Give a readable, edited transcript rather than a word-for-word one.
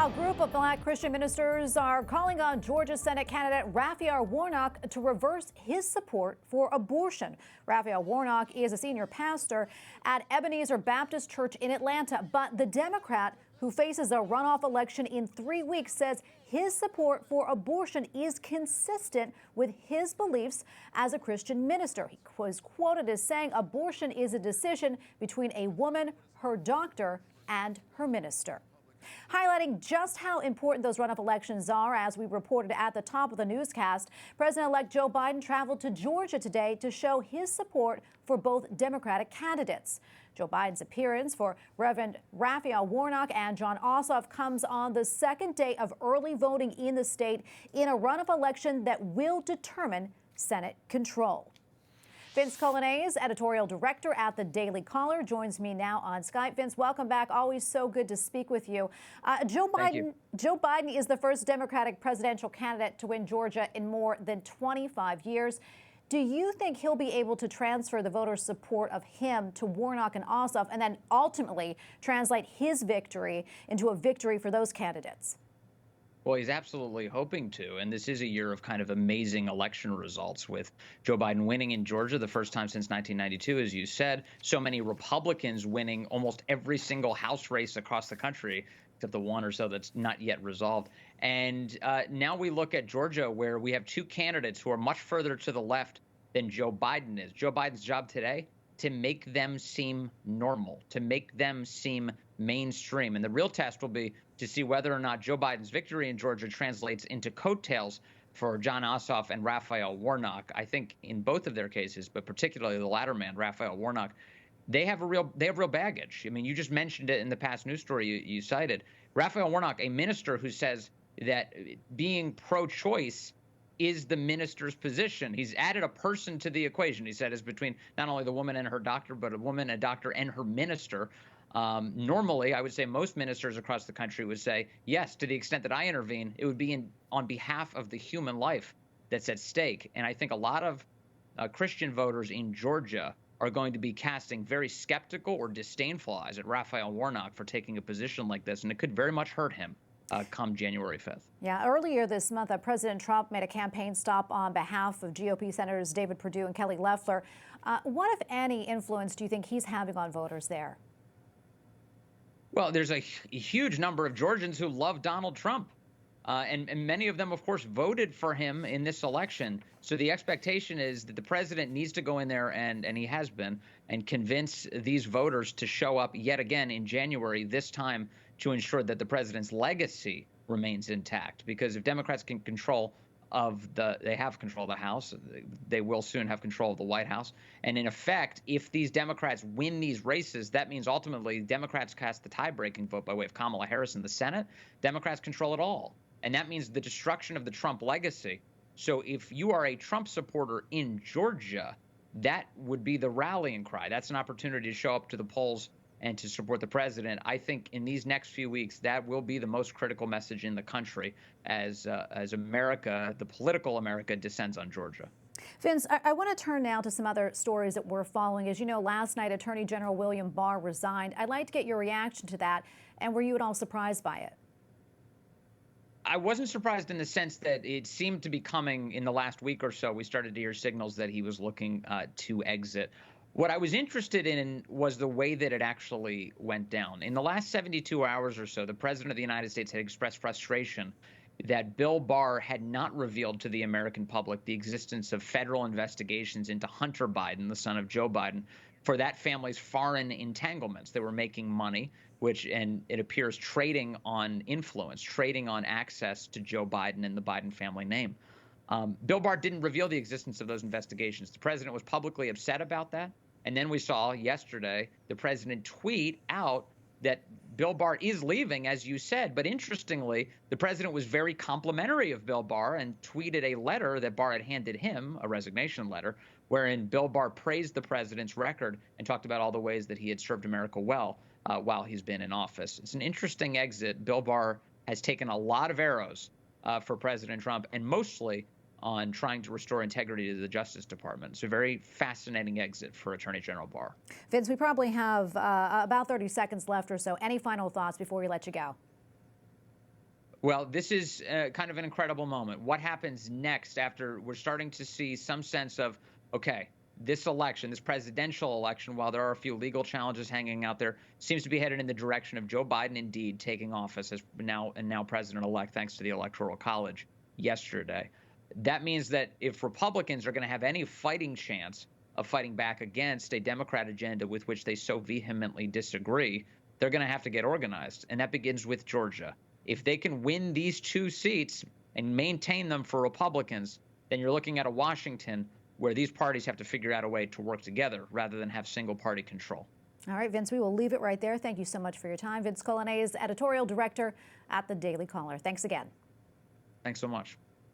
A group of black Christian ministers are calling on Georgia Senate candidate Raphael Warnock to reverse his support for abortion. Raphael Warnock is a senior pastor at Ebenezer Baptist Church in Atlanta, but the Democrat who faces a runoff election in 3 weeks says his support for abortion is consistent with his beliefs as a Christian minister. He was quoted as saying abortion is a decision between a woman, her doctor, and her minister. Highlighting just how important those runoff elections are, as we reported at the top of the newscast, President-elect Joe Biden traveled to Georgia today to show his support for both Democratic candidates. Joe Biden's appearance for Reverend Raphael Warnock and John Ossoff comes on the second day of early voting in the state in a runoff election that will determine Senate control. Vince Coglianese, editorial director at the Daily Caller, joins me now on Skype. Vince, welcome back. Always so good to speak with you. Joe Biden is the first Democratic presidential candidate to win Georgia in more than 25 years. Do you think he'll be able to transfer the voters' support of him to Warnock and Ossoff and then ultimately translate his victory into a victory for those candidates? Well, he's absolutely hoping to, and this is a year of kind of amazing election results with Joe Biden winning in Georgia the first time since 1992, as you said, so many Republicans winning almost every single House race across the country, except the one or so that's not yet resolved. And now we look at Georgia, where we have two candidates who are much further to the left than Joe Biden is. Joe Biden's job today, to make them seem normal, to make them seem mainstream. And the real test will be to see whether or not Joe Biden's victory in Georgia translates into coattails for John Ossoff and Raphael Warnock. I think in both of their cases, but particularly the latter man, Raphael Warnock, they have real baggage. I mean, you just mentioned it in the past news story you cited. Raphael Warnock, a minister who says that being pro-choice is the minister's position. He's added a person to the equation. He said it's between not only the woman and her doctor, but a woman, a doctor, and her minister. Normally, I would say most ministers across the country would say, yes, to the extent that I intervene, it would be on behalf of the human life that's at stake. And I think a lot of Christian voters in Georgia are going to be casting very skeptical or disdainful eyes at Raphael Warnock for taking a position like this, and it could very much hurt him come January 5th. Yeah, earlier this month, President Trump made a campaign stop on behalf of GOP Senators David Perdue and Kelly Loeffler. What, if any, influence do you think he's having on voters there? Well, there's a huge number of Georgians who love Donald Trump. And many of them, of course, voted for him in this election. So the expectation is that the president needs to go in there, and he has been, and convince these voters to show up yet again in January, this time to ensure that the president's legacy remains intact. Because if Democrats can they have control of the House, they will soon have control of the White House. And in effect, if these Democrats win these races, that means ultimately Democrats cast the tie-breaking vote by way of Kamala Harris in the Senate. Democrats control it all. And that means the destruction of the Trump legacy. So if you are a Trump supporter in Georgia, that would be the rallying cry. That's an opportunity to show up to the polls and to support the president. I think in these next few weeks, that will be the most critical message in the country as America, the political America, descends on Georgia. Vince, I want to turn now to some other stories that we're following. As you know, last night, Attorney General William Barr resigned. I'd like to get your reaction to that. And were you at all surprised by it? I wasn't surprised in the sense that it seemed to be coming in the last week or so. We started to hear signals that he was looking to exit. What I was interested in was the way that it actually went down. In the last 72 hours or so, the president of the United States had expressed frustration that Bill Barr had not revealed to the American public the existence of federal investigations into Hunter Biden, the son of Joe Biden, for that family's foreign entanglements. They were making money, and it appears trading on influence, trading on access to Joe Biden and the Biden family name. Bill Barr didn't reveal the existence of those investigations. The president was publicly upset about that. And then we saw yesterday the president tweet out that Bill Barr is leaving, as you said. But interestingly, the president was very complimentary of Bill Barr and tweeted a letter that Barr had handed him, a resignation letter, wherein Bill Barr praised the president's record and talked about all the ways that he had served America well while he's been in office. It's an interesting exit. Bill Barr has taken a lot of arrows for President Trump, and mostly on trying to restore integrity to the Justice Department. It's a very fascinating exit for Attorney General Barr. Vince, we probably have about 30 seconds left or so. Any final thoughts before we let you go? Well, this is kind of an incredible moment. What happens next after we're starting to see some sense of, okay, this election, this presidential election, while there are a few legal challenges hanging out there, seems to be headed in the direction of Joe Biden indeed taking office as now president-elect, thanks to the Electoral College yesterday. That means that if Republicans are going to have any fighting chance of fighting back against a Democrat agenda with which they so vehemently disagree, they're going to have to get organized. And that begins with Georgia. If they can win these 2 seats and maintain them for Republicans, then you're looking at a Washington where these parties have to figure out a way to work together rather than have single party control. All right, Vince, we will leave it right there. Thank you so much for your time. Vince Coglianese, editorial director at the Daily Caller. Thanks again. Thanks so much.